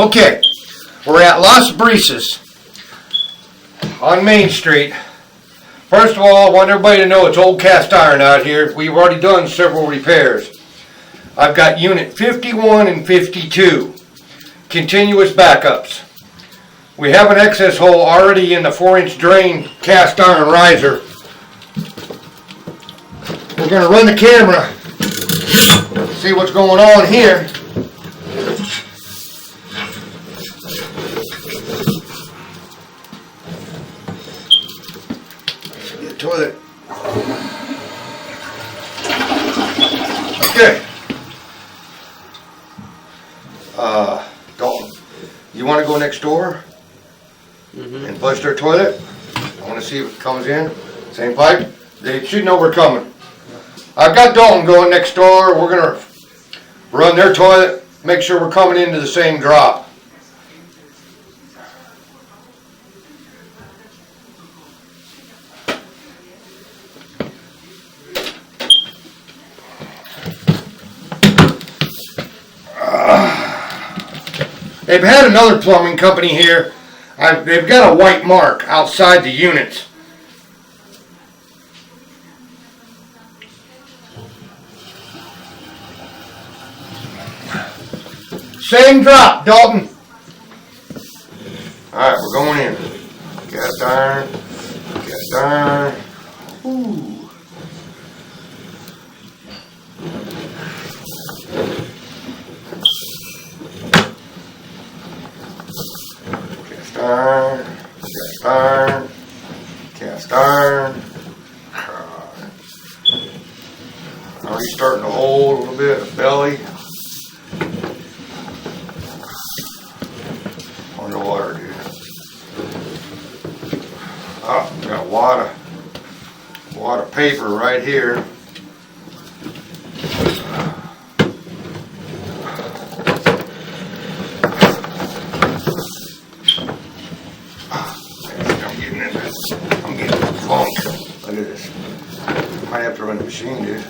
Okay, we're at Las Brisas on Main Street. First of all, I want everybody to know it's old cast iron out here. We've already done several repairs. I've got unit 51 and 52, continuous backups. We have an excess hole already in the 4-inch drain cast iron riser. We're going to run the camera, see what's going on here. Get the toilet. Okay. Dalton, you want to go next door and flush their toilet? I want to see if it comes in. Same pipe. They should know we're coming. I've got Dalton going next door. We're going to run their toilet, make sure we're coming into the same drop. They've had another plumbing company here. They've got a white mark outside the units. Same drop, Dalton. Alright, we're going in. Cast iron. Cast iron. Ooh. Cast iron. Cast iron. Cast iron. Already starting to hold a little bit of belly. Underwater, dude. Oh, we got a wad of paper right here. I'm getting the funk. Look at this. Might have to run the machine, dude.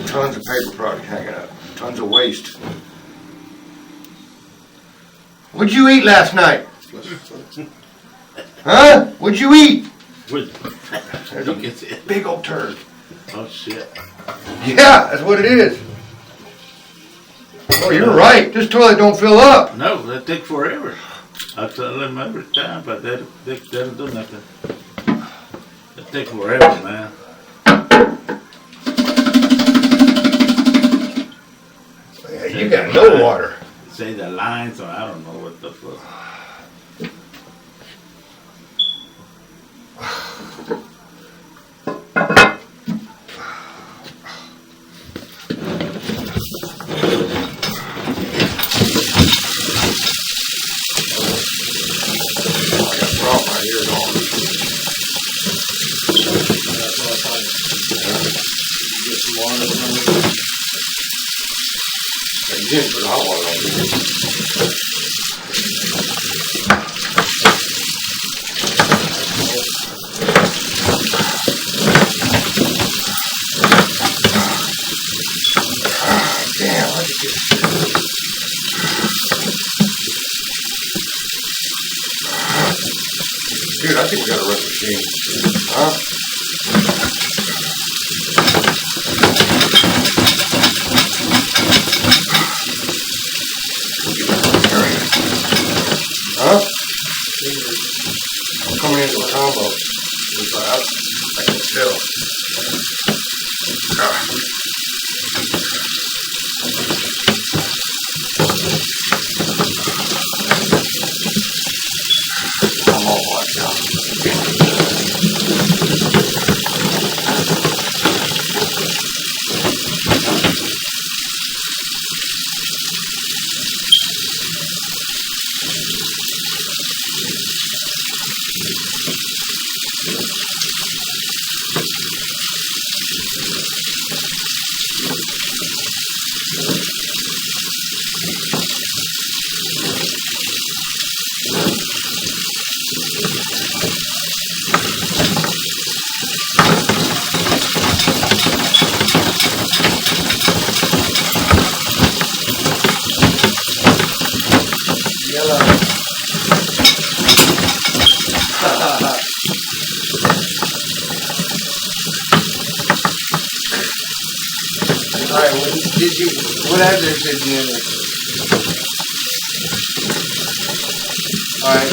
Tons of paper product hanging up. Tons of waste. What'd you eat last night? Huh? What'd you eat? There's a big old turd. Oh shit. Yeah, that's what it is. Oh, you're right. This toilet don't fill up. No, that take forever. I tell them every time, but that'll do nothing. That take forever, man. Yeah, you got no water. Say the lines, or I don't know what the fuck. You didn't put hot water on it. Damn, look at this. Dude, I think we got a rough machine. Huh? Huh? I'm coming into a combo. I can tell. I'm all blacked out. Yellow. Alright, what address did you enter? Alright,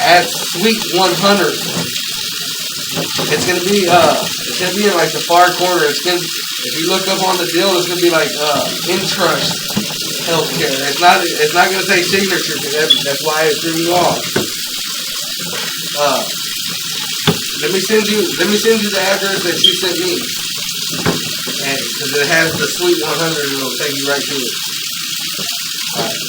add Suite 100. It's gonna be in like the far corner. If you look up on the deal, it's gonna be like Intrust Healthcare. It's not gonna say Signature, that's why it threw you off. Let me send you the address that you sent me. And because it has the Suite 100, it'll take you right to it. Alright.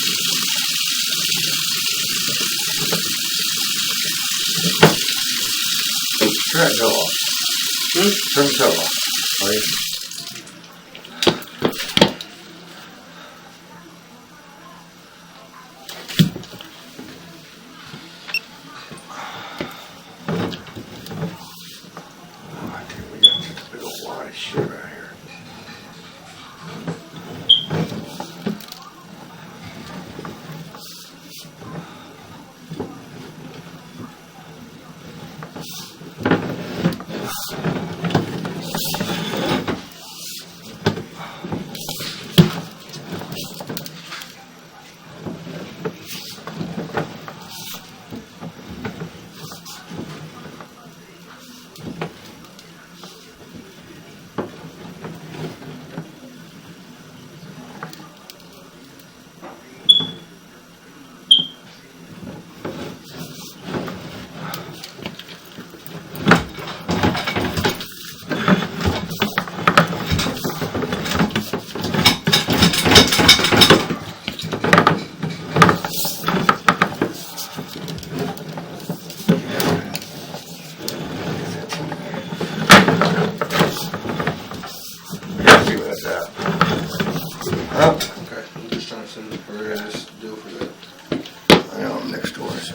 Turn that bill off. Turn the bill off. All right. We got such a big old lot of shit right here. Okay, I'm just trying to send it for this deal for that. I know I'm next door, so.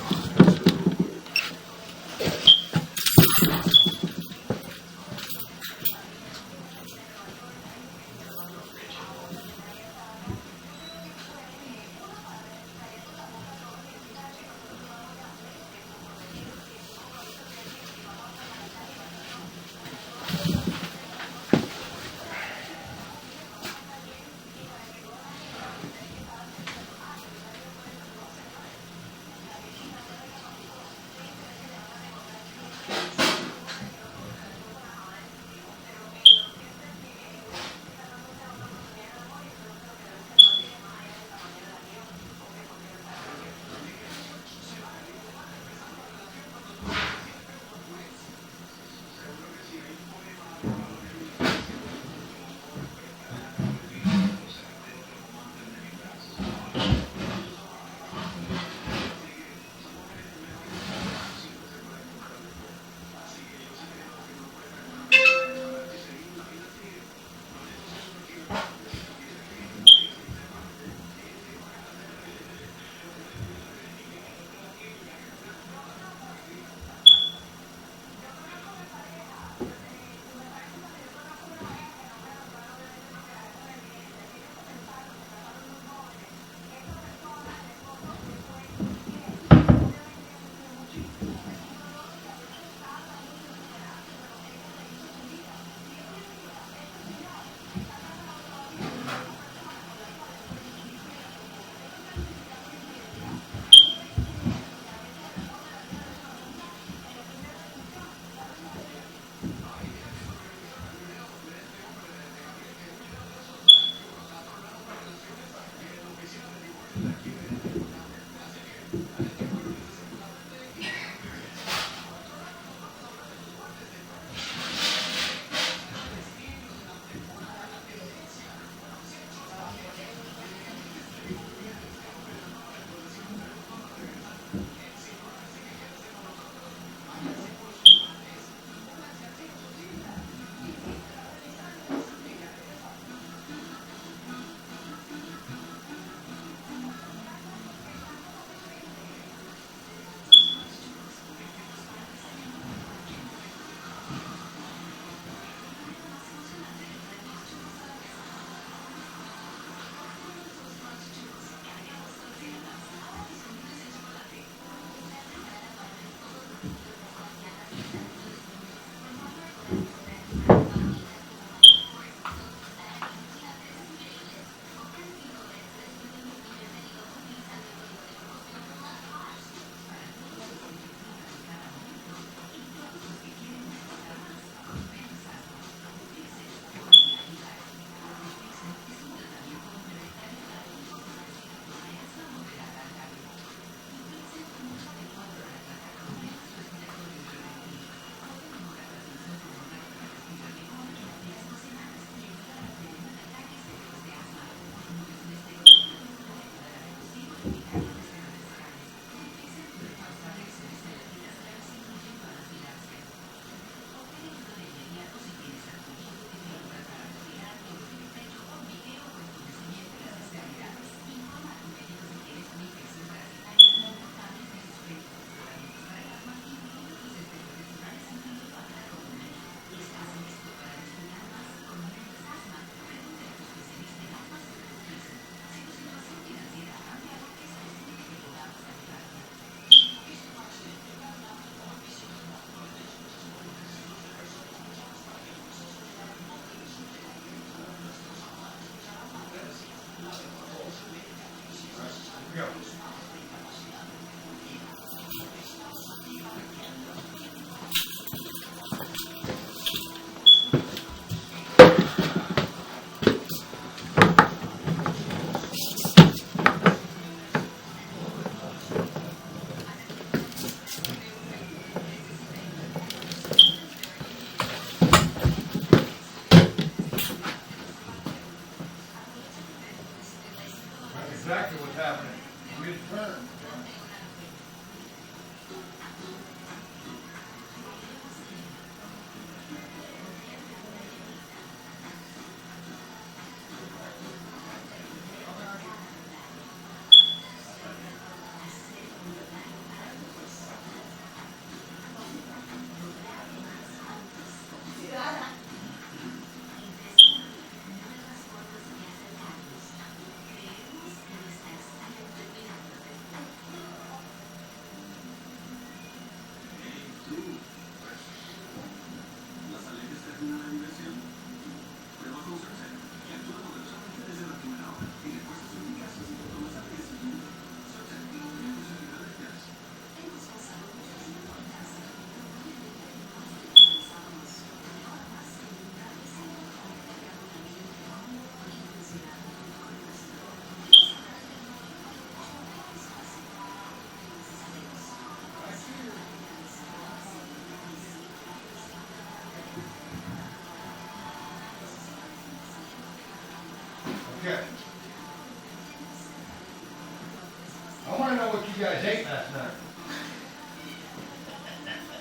guys ate last night.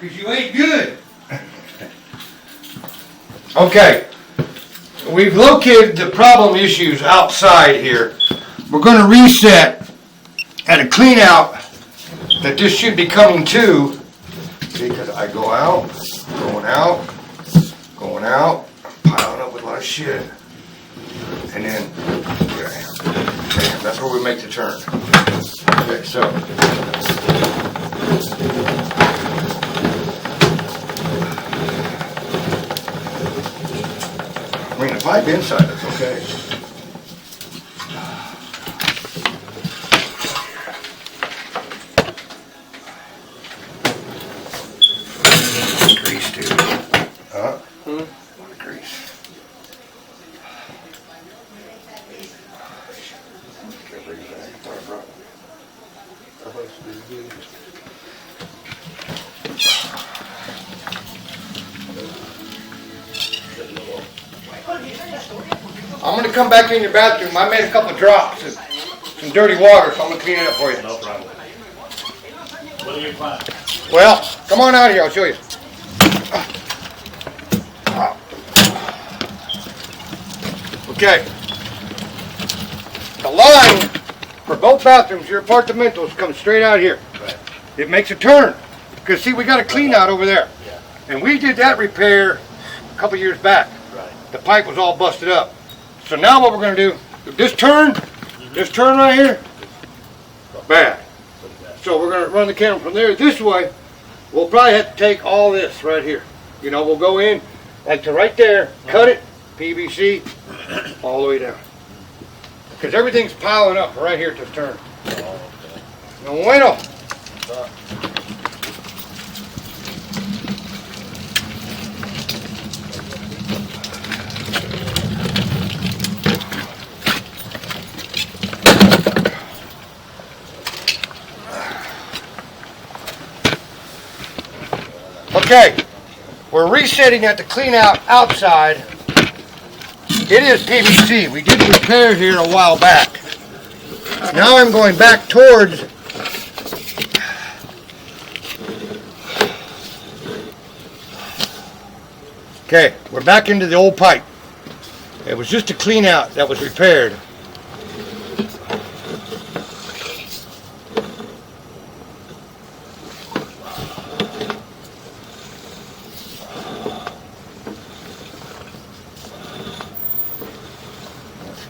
Because you ate good. Okay. We've located the problem issues outside here. We're going to reset at a clean out that this should be coming to, because I go out, going out, piling up with a lot of shit. And then, bam, that's where we make the turn. Okay, so. I mean, the pipe inside is okay. Grease, too. Huh? A lot of grease. I'm going to come back in your bathroom. I made a couple drops of some dirty water, so I'm going to clean it up for you. No problem. What do you find? Well, come on out here. I'll show you. Okay. The line for both bathrooms, your apartamentals, comes straight out here. Right. It makes a turn. Because, see, we got a clean out over there. Yeah. And we did that repair a couple years back. Right. The pipe was all busted up. So now what we're going to do, this turn right here, bad. So we're going to run the camera from there this way. We'll probably have to take all this right here. You know, we'll go in, like to right there, cut it, PVC, all the way down. Because everything's piling up right here at this turn. No bueno. Okay, we're resetting at the clean out outside. It is PVC. We did repair here a while back. Now I'm going back towards okay, we're back into the old pipe. It was just a clean out that was repaired.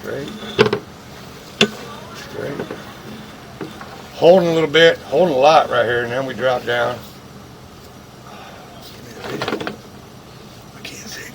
Straight. Holding a little bit, holding a lot right here, and then we drop down. I can't see.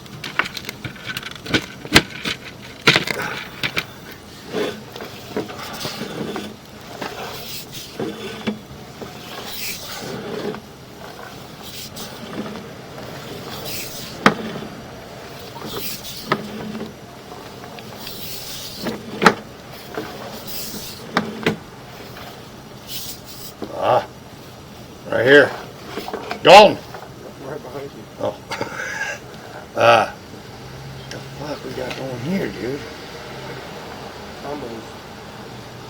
Right here. Dalton. Right behind you. Oh. What the fuck we got going here, dude? Combos.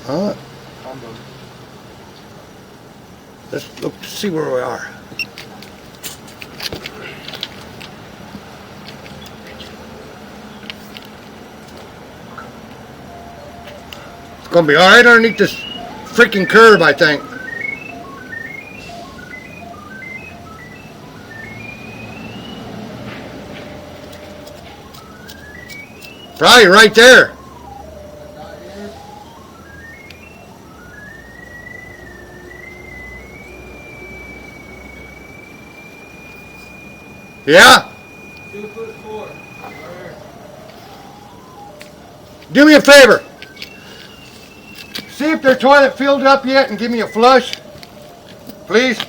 Huh? Combos. Let's look to see where we are. It's gonna be alright underneath this freaking curve, I think. Probably right there. Yeah? 2'4". Do me a favor. See if their toilet filled up yet and give me a flush. Please.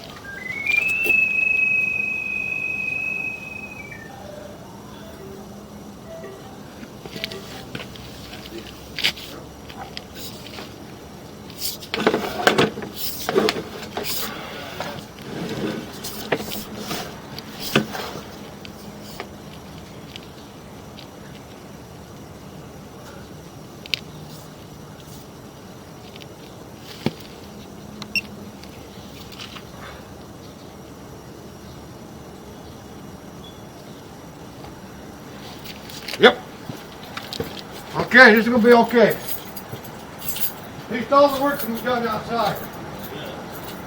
Okay, this is gonna be okay. At least all the work can be done outside.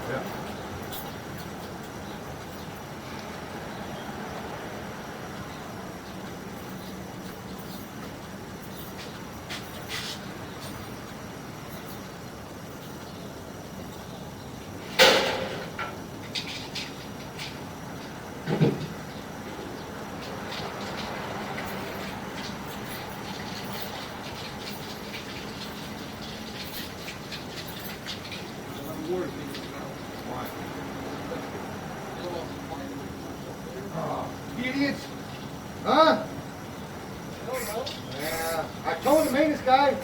Yeah. Idiots! Huh? Yeah, I told the maintenance guy.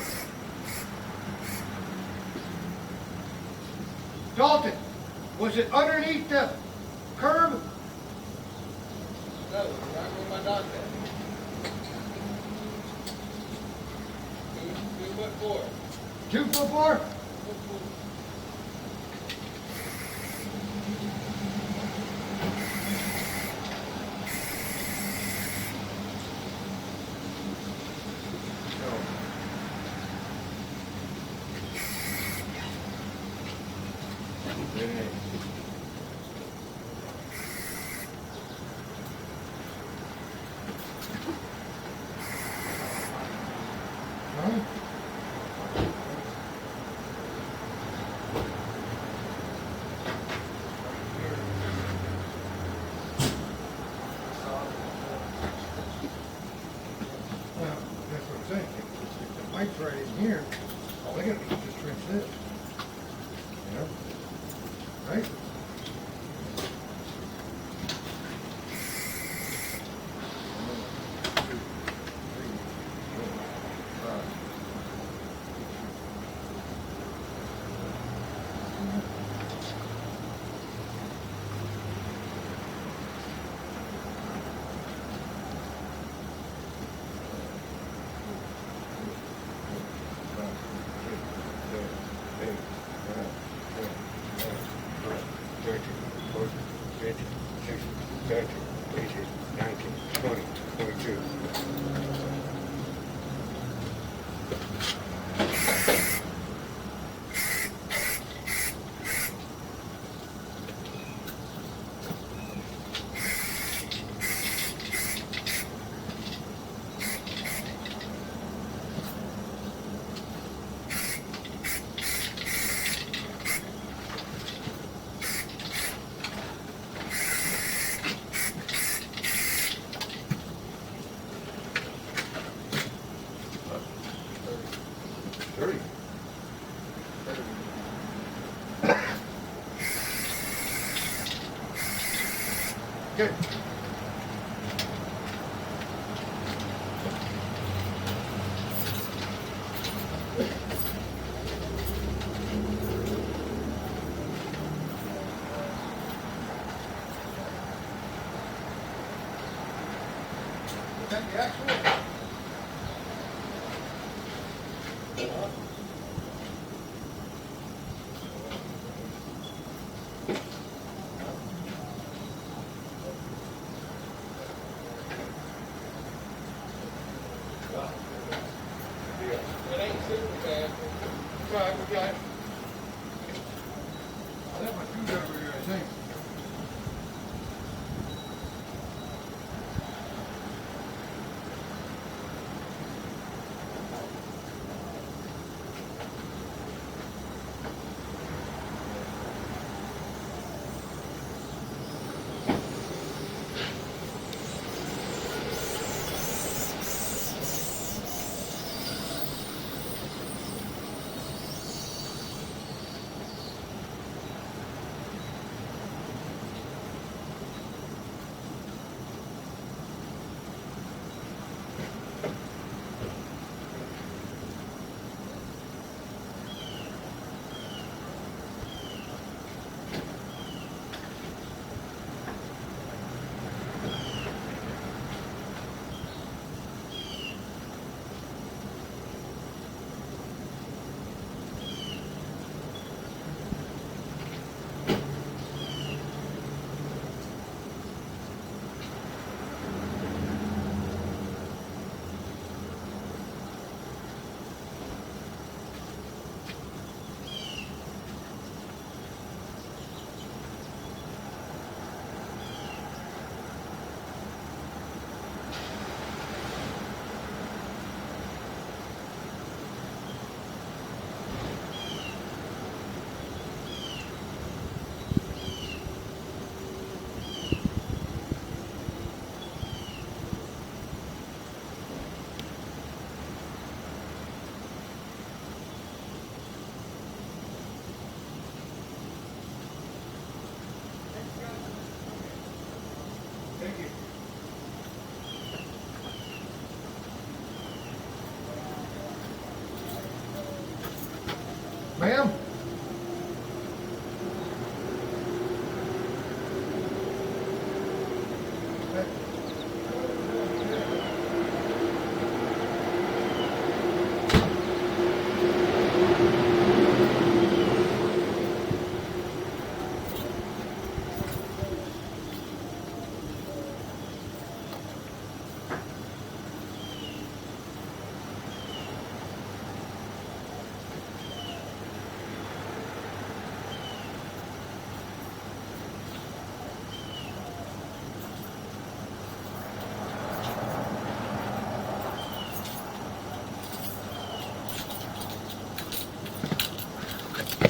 Dalton, was it underneath the curb? No, right where my dog's at. 2'4". 2'4"? Mike's right in here. All they gotta do is just trench this. You know? Right? Good. Is that the actual? It ain't super bad. Right, we got it. I left my screwdriver here, I think. Ma'am?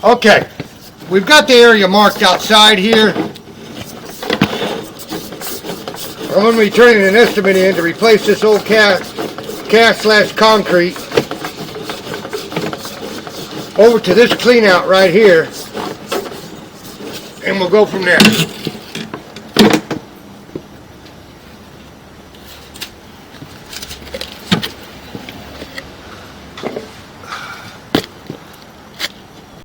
Okay, we've got the area marked outside here. I'm going to be turning an estimate in to replace this old cast/concrete over to this clean out right here, and we'll go from there.